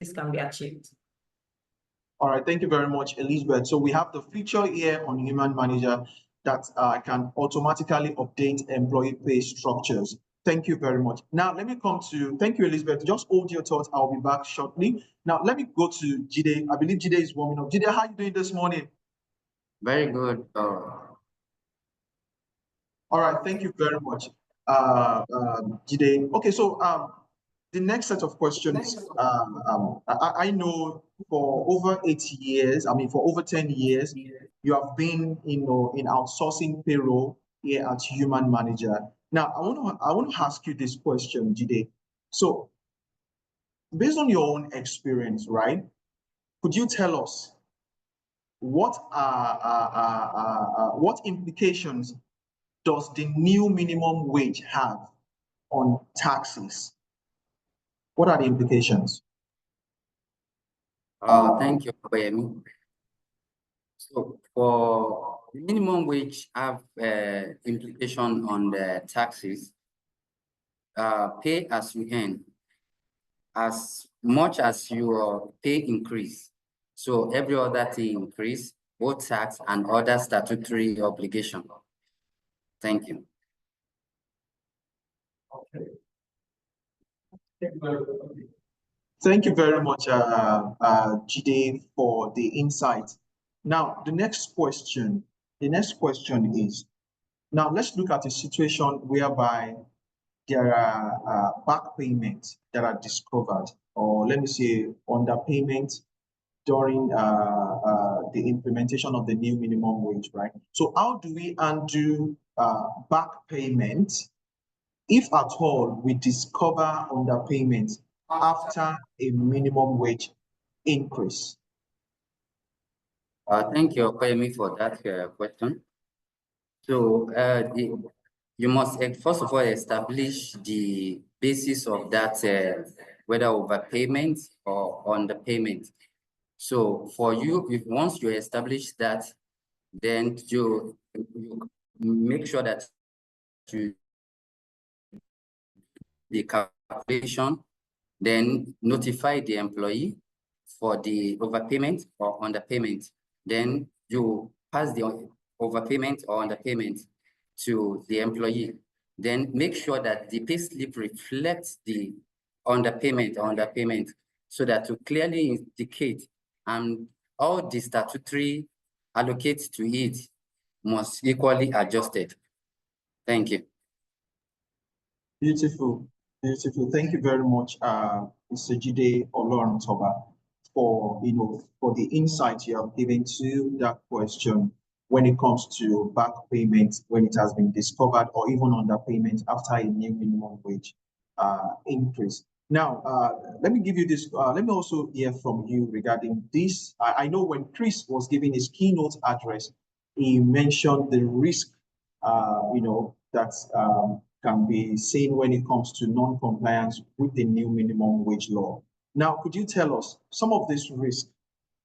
this can be achieved. All right, thank you very much, Elizabeth. So we have the feature here on Human Manager that can automatically update employee pay structures. Thank you very much. Now, let me thank you, Elizabeth. Just hold your thoughts. I'll be back shortly. Now, let me go to Jide. I believe Jide is warming up. Jide, how are you doing this morning? Very good. All right, thank you very much, Jide. Okay, so the next set of questions, I know for over 8 years, for over 10 years, you have been, in outsourcing payroll here at Human Manager. Now, I want to ask you this question, Jide. So, based on your own experience, right? Could you tell us what implications does the new minimum wage have on taxes? What are the implications? Thank you, Bayemi. So for the minimum wage have implication on the taxes, pay as you earn, as much as your pay increase. So every other thing increase, both tax and other statutory obligation. Thank you. Okay. Thank you very much, Jide, for the insight. Now, the next question is, now let's look at a situation whereby there are back payments that are discovered, or let me say underpayment during the implementation of the new minimum wage, right? So how do we undo back payment if at all we discover underpayment after a minimum wage increase? Thank you, Bayemi, for that question. So you must first of all establish the basis of that, whether overpayment or underpayment. So for you, if once you establish that, then you make sure that you the calculation, then notify the employee for the overpayment or underpayment. Then you pass the overpayment or underpayment to the employee. then make sure that the pay slip reflects the underpayment so that to clearly indicate and all the statutory allocates to it must equally adjusted. Thank you. Beautiful, beautiful. Thank you very much, Mr. Jide Oloruntoba, for for the insight you have given to that question when it comes to back payment when it has been discovered or even underpayment after a new minimum wage increase. Now, let me give you this. Let me also hear from you regarding this. I know when Chris was giving his keynote address, he mentioned the risk, that can be seen when it comes to non-compliance with the new minimum wage law. Now, could you tell us some of these risks?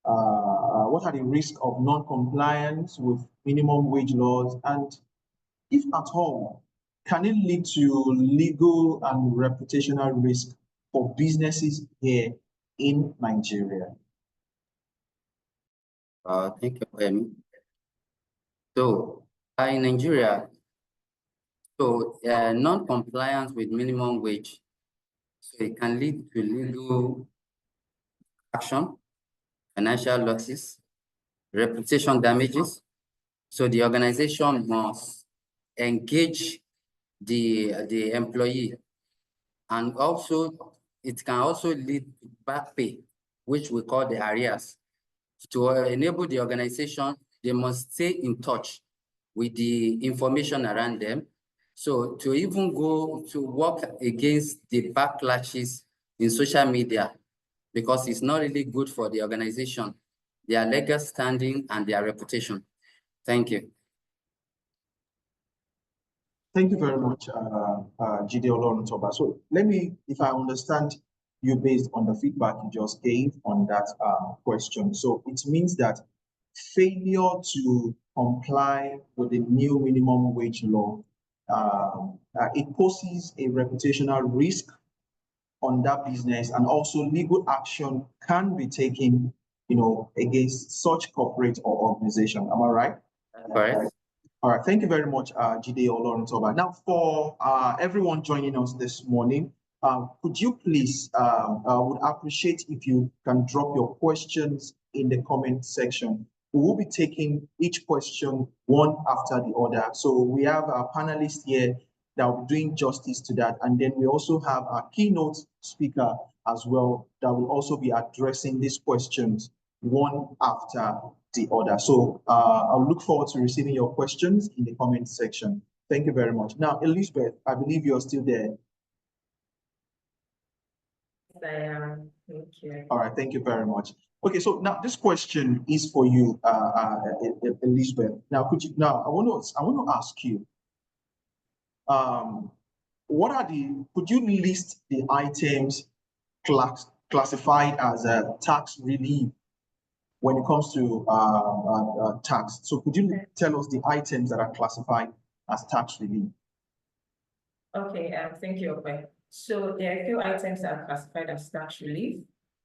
What are the risks of non-compliance with minimum wage laws, and if at all, can it lead to legal and reputational risk for businesses here in Nigeria? Thank you, Femi. So, in Nigeria, non-compliance with minimum wage, so it can lead to legal action, financial losses, reputation damages. So the organization must engage the employee, and also it can also lead to back pay, which we call the arrears. To enable the organization, they must stay in touch with the information around them. So to even go to work against the backlashes in social media, because it's not really good for the organization, their legal standing and their reputation. Thank you. Thank you very much, Jide Oloruntoba. So let me, if I understand you based on the feedback you just gave on that question. So it means that failure to comply with the new minimum wage law, it poses a reputational risk on that business, and also legal action can be taken, against such corporate or organization. Am I right? Correct. All right, thank you very much, Jide Oloruntoba. Now, for everyone joining us this morning, could you please, would appreciate if you can drop your questions in the comment section. We will be taking each question one after the other. So we have our panelists here that will be doing justice to that. And then we also have our keynote speaker as well that will also be addressing these questions one after the other. So I'll look forward to receiving your questions in the comment section. Thank you very much. Now, Elizabeth, I believe you're still there. I am. Thank you. All right, thank you very much. Okay, so now this question is for you, Elizabeth. Now, I want to ask you, could you list the items classified as a tax relief when it comes to tax? So could you tell us the items that are classified as tax relief? Okay, thank you, Okwe. So there are a few items that are classified as tax relief,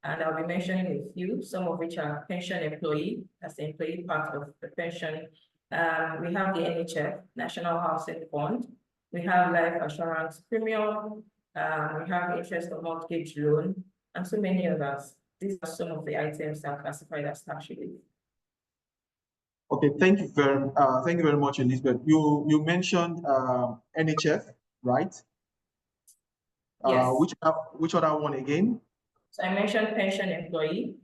and I'll be mentioning a few, some of which are pension employee, that's the employee part of the pension. We have the NHF, National Housing Fund. We have life assurance premium. We have interest on mortgage loan, and so many others. These are some of the items that are classified as tax relief. Okay, thank you very much, Elizabeth. You mentioned NHF, right? Yes. Which other one again? So I mentioned pension employee.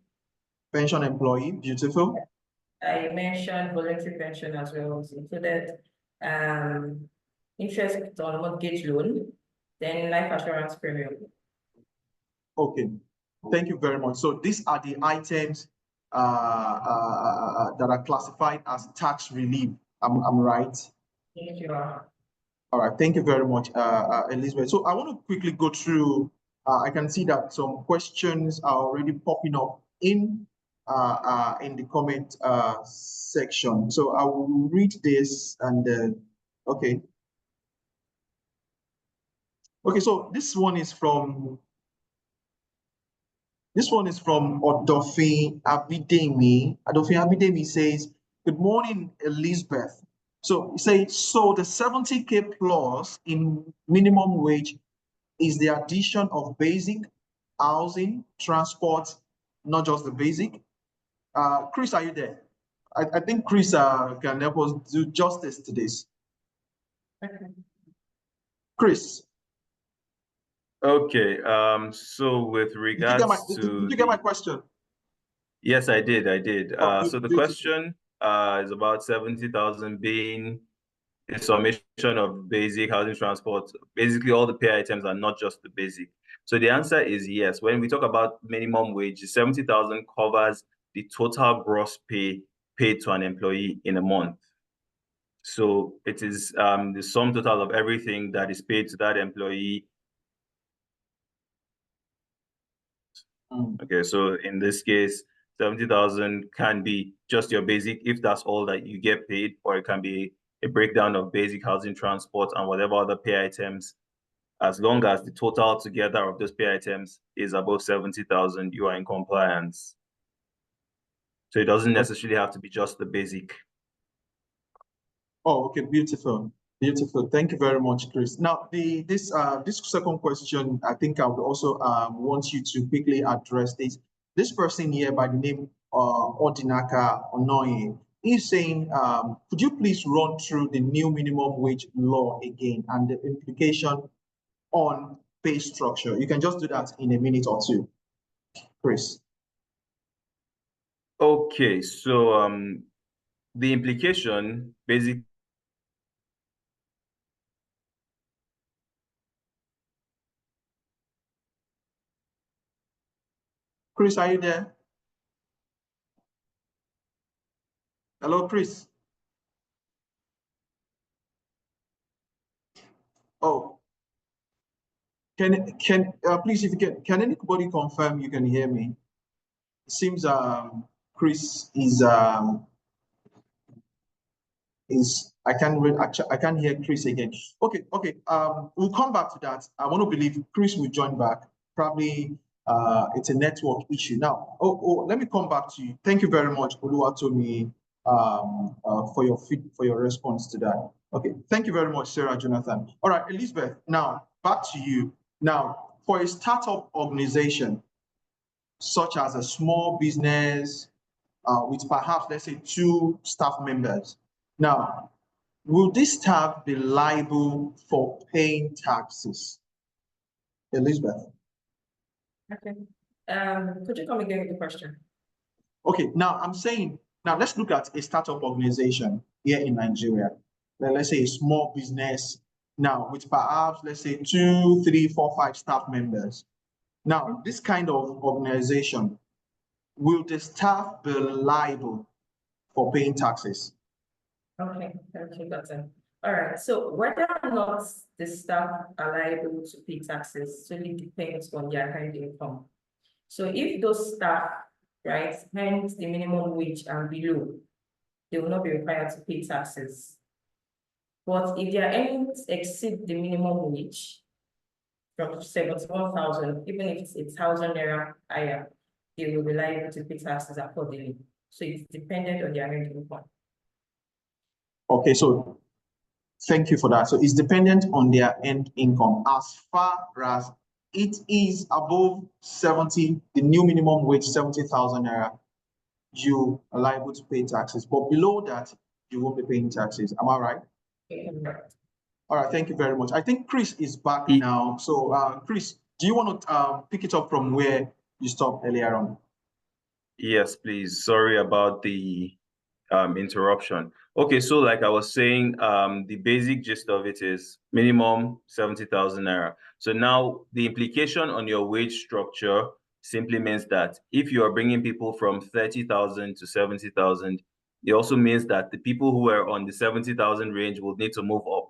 Pension employee, beautiful. I mentioned voluntary pension as well, was included. Interest on mortgage loan, then life assurance premium. Okay, thank you very much. So these are the items that are classified as tax relief. I'm right? Thank you. All right, thank you very much, Elizabeth. So I want to quickly go through, I can see that some questions are already popping up in the comment section. So I will read this and then, okay. Okay, so this one is from Odofin Abidemi. Odofin Abidemi says, "Good morning, Elizabeth. So say, so the 70K plus in minimum wage is the addition of basic, housing, transport, not just the basic. Chris, are you there? I think Chris can help us do justice to this. Okay. Chris. Okay, so with regards Did to you get my question? Yes, I did. Oh, So the beautiful. question is about 70,000 being a summation of basic housing transport. Basically, all the pay items are not just the basic. So the answer is yes. When we talk about minimum wage, 70,000 covers the total gross pay paid to an employee in a month. So it is the sum total of everything that is paid to that employee. Okay, so in this case, 70,000 can be just your basic if that's all that you get paid, or it can be a breakdown of basic housing, transport, and whatever other pay items. As long as the total together of those pay items is above 70,000, you are in compliance. So it doesn't necessarily have to be just the basic. Oh, okay, beautiful. Beautiful. Thank you very much, Chris. Now, this second question, I think I would also want you to quickly address this. This person here by the name Odinaka Onoye is saying, could you please run through the new minimum wage law again and the implication on pay structure? You can just do that in a minute or two, Chris. Okay, so the implication basically. Chris, are you there? Hello, Chris. Oh, can please, if you can anybody confirm you can hear me? It seems Chris is I can't hear Chris again. Okay. We'll come back to that. I want to believe Chris will join back. Probably it's a network issue. Now, let me come back to you. Thank you very much, Oluwatomi, for your response to that. Okay, thank you very much, Sarah Jonathan. All right, Elizabeth. Now back to you. Now, for a startup organization, such as a small business with perhaps, let's say, 2 staff members. Now, will this staff be liable for paying taxes? Elizabeth. Okay. Could you come again with the question? Okay, now I'm saying, now let's look at a startup organization here in Nigeria. Let's say a small business now with perhaps, let's say 2, 3, 4, 5 staff members. Now, this kind of organization, will the staff be liable for paying taxes? Okay, got it. All right, so whether or not the staff are liable to pay taxes solely depends on their earned income. So if those staff, right, earn the minimum wage and below, they will not be required to pay taxes. But if their earnings exceed the minimum wage from 71,000, even if it's 1,000 naira higher, they will be liable to pay taxes accordingly. So it's dependent on their earned income. Okay, so thank you for that. So it's dependent on their end income. As far as it is above 70, the new minimum wage, 70,000 naira, you are liable to pay taxes. But below that, you won't be paying taxes. Am I right? Yeah, right. All right, thank you very much. I think Chris is back now. So Chris, do you want to pick it up from where you stopped earlier on? Yes, please. Sorry about the interruption. Okay, so like I was saying, the basic gist of it is minimum 70,000 naira. So now the implication on your wage structure simply means that if you are bringing people from 30,000 to 70,000, it also means that the people who are on the 70,000 range will need to move up.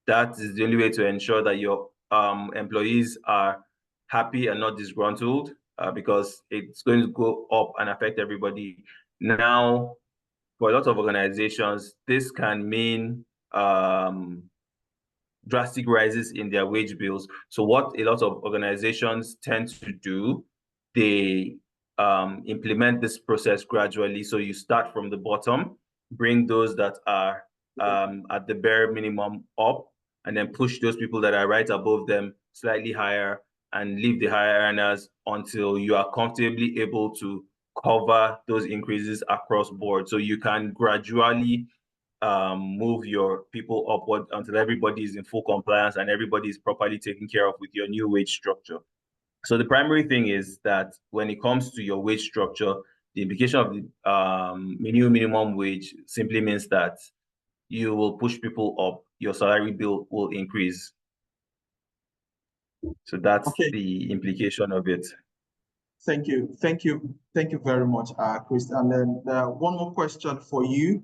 That is the only way to ensure that your employees are happy and not disgruntled, because it's going to go up and affect everybody. Now, for a lot of organizations, this can mean drastic rises in their wage bills. So what a lot of organizations tend to do, they implement this process gradually. So you start from the bottom, bring those that are at the bare minimum up, and then push those people that are right above them slightly higher, and leave the higher earners until you are comfortably able to cover those increases across board. So you can gradually move your people upward until everybody is in full compliance and everybody is properly taken care of with your new wage structure. So the primary thing is that when it comes to your wage structure, the implication of the new minimum wage simply means that you will push people up, your salary bill will increase. So that's the implication of it. Thank you. Thank you. Thank you very much, Chris. And then one more question for you,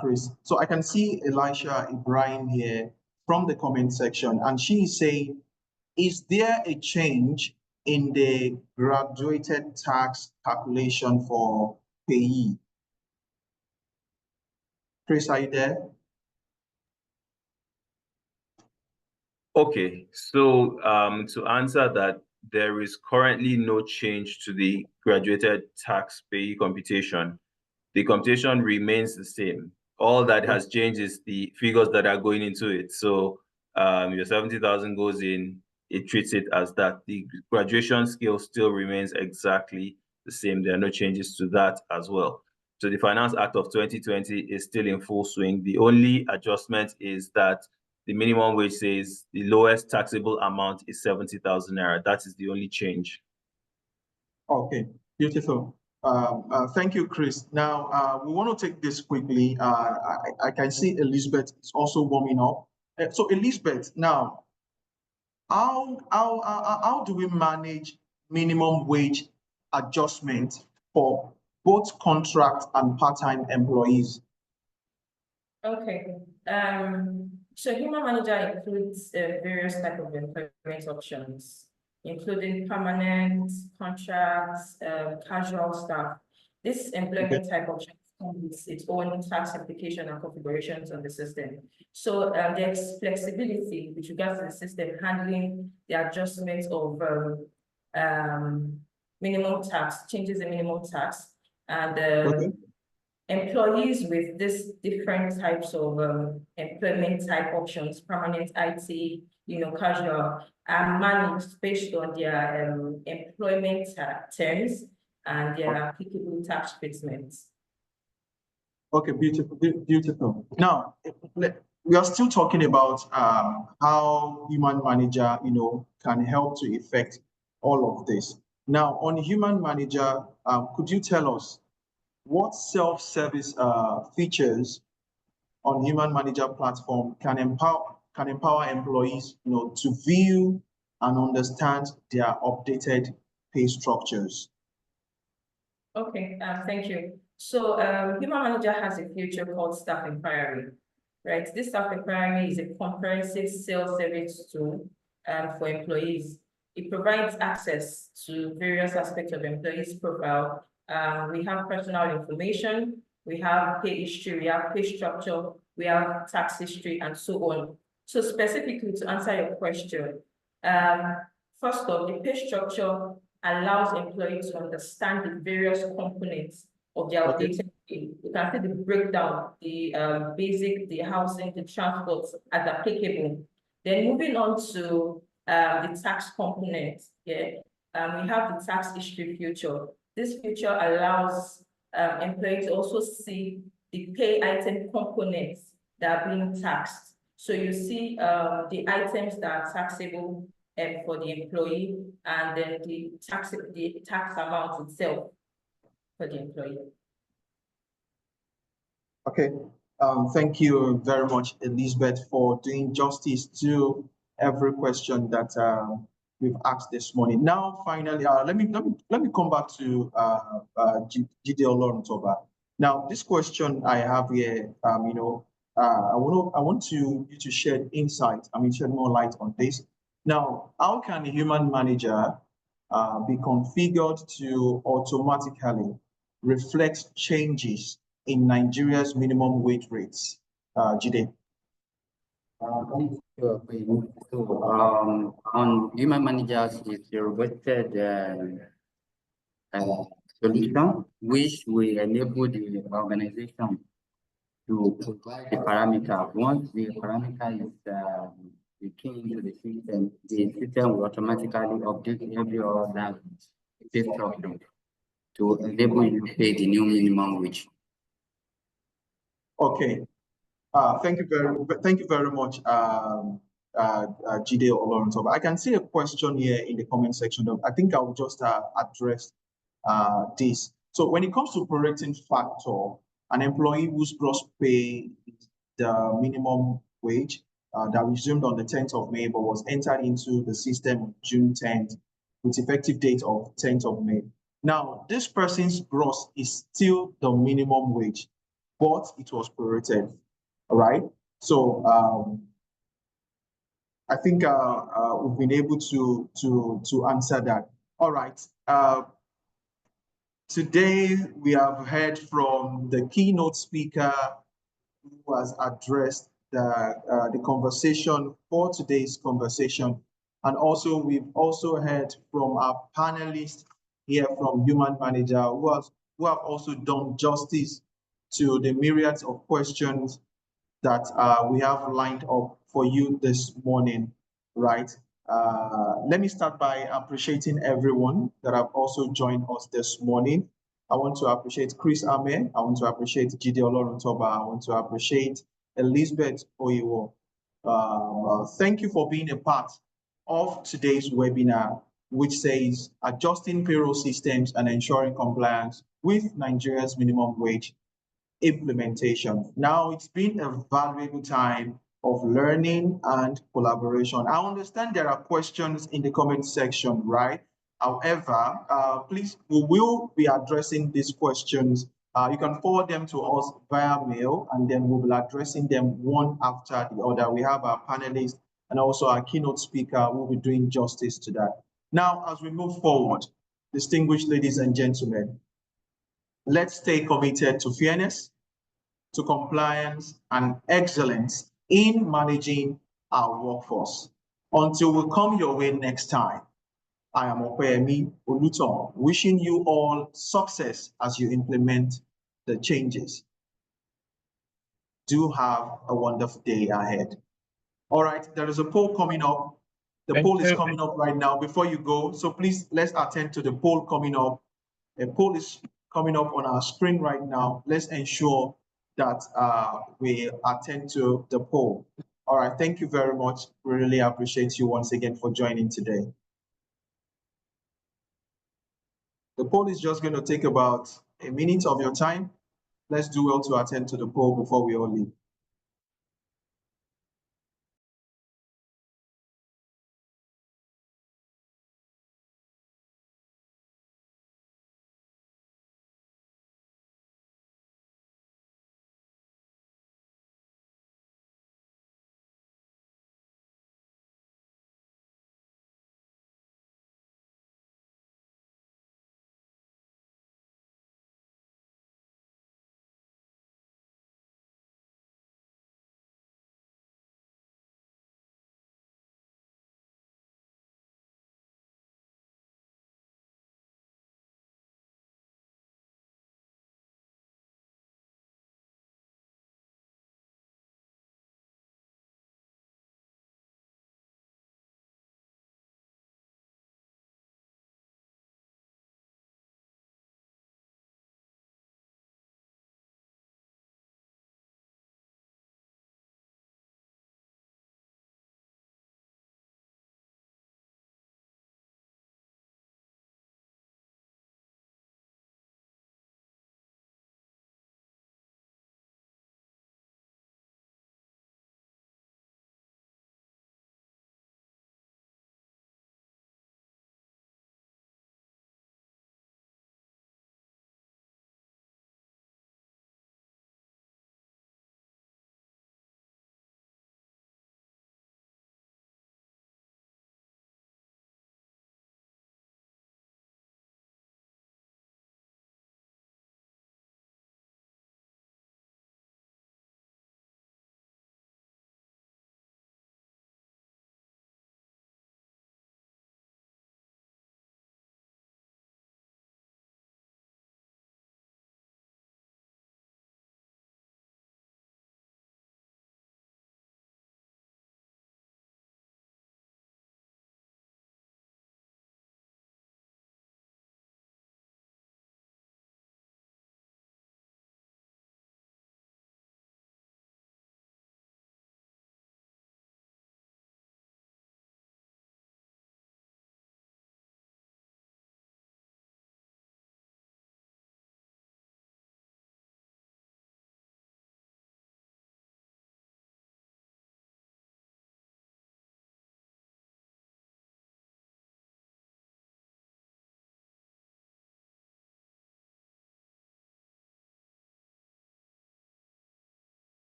Chris. So I can see Elisha Ibrahim here from the comment section, and she is saying, is there a change in the graduated tax calculation for payee? Chris, are you there? Okay, so to answer that, there is currently no change to the graduated tax payee computation. The computation remains the same. All that has changed is the figures that are going into it. So your 70,000 goes in, it treats it as that. The graduation scale still remains exactly the same. There are no changes to that as well. So the Finance Act of 2020 is still in full swing. The only adjustment is that the minimum wage says the lowest taxable amount is 70,000 naira. That is the only change. Okay, beautiful. Thank you, Chris. Now, we want to take this quickly. I can see Elizabeth is also warming up. So Elizabeth, now, how do we manage minimum wage adjustment for both contract and part-time employees? Okay. So human manager includes various types of employment options, including permanent, contracts, casual staff. This employment type option comes with its own tax application and configurations on the system. So there's flexibility with regards to the system handling the adjustment of minimum tax, changes in minimum tax, and employees with these different types of employment type options, permanent, IT, casual, are managed based on their employment terms and their applicable tax treatments. Okay, beautiful, beautiful. Now, we are still talking about how human manager, can help to effect all of this. Now, on human manager, could you tell us what self-service features on human manager platform can empower employees, to view and understand their updated pay structures? Okay, thank you. So human manager has a feature called staff inquiry, right? This staff inquiry is a comprehensive self-service tool for employees. It provides access to various aspects of employees' profile. We have personal information, we have pay history, we have pay structure, we have tax history, and so on. So specifically to answer your question, first off, the pay structure allows employees to understand the various components of their updated pay. You can see the breakdown, the basic, the housing, the transport as applicable. Then moving on to the tax component, we have the tax history feature. This feature allows employees to also see the pay item components that are being taxed. So you see the items that are taxable for the employee, and then the tax amount itself for the employee. Okay, thank you very much, Elizabeth, for doing justice to every question that we've asked this morning. Now, finally, let me come back to Jide Oloruntoba. Now, this question I have here, I want you to shed insight. Shed more light on this. Now, how can a human manager be configured to automatically reflect changes in Nigeria's minimum wage rates? Jide. So, on human managers, it's a roboted solution which will enable the organization to provide the parameter. Once the parameter is you key into the system will automatically update every other pay structure to enable you to pay the new minimum wage. Okay. Thank you very much, Jide Oloruntop. I can see a question here in the comment section. I think I will just address this. So when it comes to prorating factor, an employee whose gross pay is the minimum wage that resumed on the 10th of May, but was entered into the system June 10th with effective date of 10th of May. Now, this person's gross is still the minimum wage, but it was prorated. All right. So I think we've been able to answer that. All right. Today we have heard from the keynote speaker who has addressed the conversation for today's conversation, and also we've also heard from our panelists here from Human Manager who have also done justice to the myriads of questions that we have lined up for you this morning, right? Let me start by appreciating everyone that have also joined us this morning. I want to appreciate Chris Ame. I want to appreciate Jide Oloruntoba. I want to appreciate Elizabeth Oyewo. Thank you for being a part of today's webinar, which says adjusting payroll systems and ensuring compliance with Nigeria's minimum wage implementation. Now, it's been a valuable time of learning and collaboration. I understand there are questions in the comment section, right? However, please, we will be addressing these questions. You can forward them to us via mail, and then we will be addressing them one after the other. We have our panelists and also our keynote speaker who will be doing justice to that. Now, as we move forward, distinguished ladies and gentlemen, let's stay committed to fairness, to compliance, and excellence in managing our workforce. Until we come your way next time, I am Opeyemi Oluton, wishing you all success as you implement the changes. Do have a wonderful day ahead. All right, there is a poll coming up. The poll is coming up right now before you go. So please, let's attend to the poll coming up. A poll is coming up on our screen right now. Let's ensure that we attend to the poll. All right, thank you very much. We really appreciate you once again for joining today. The poll is just going to take about a minute of your time. Let's do well to attend to the poll before we all leave.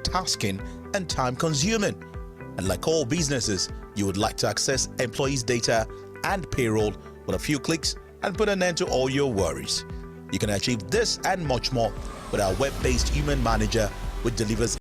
tasking and time-consuming. And like all businesses, you would like to access employees' data and payroll with a few clicks and put an end to all your worries. You can achieve this and much more with our web-based human manager, which delivers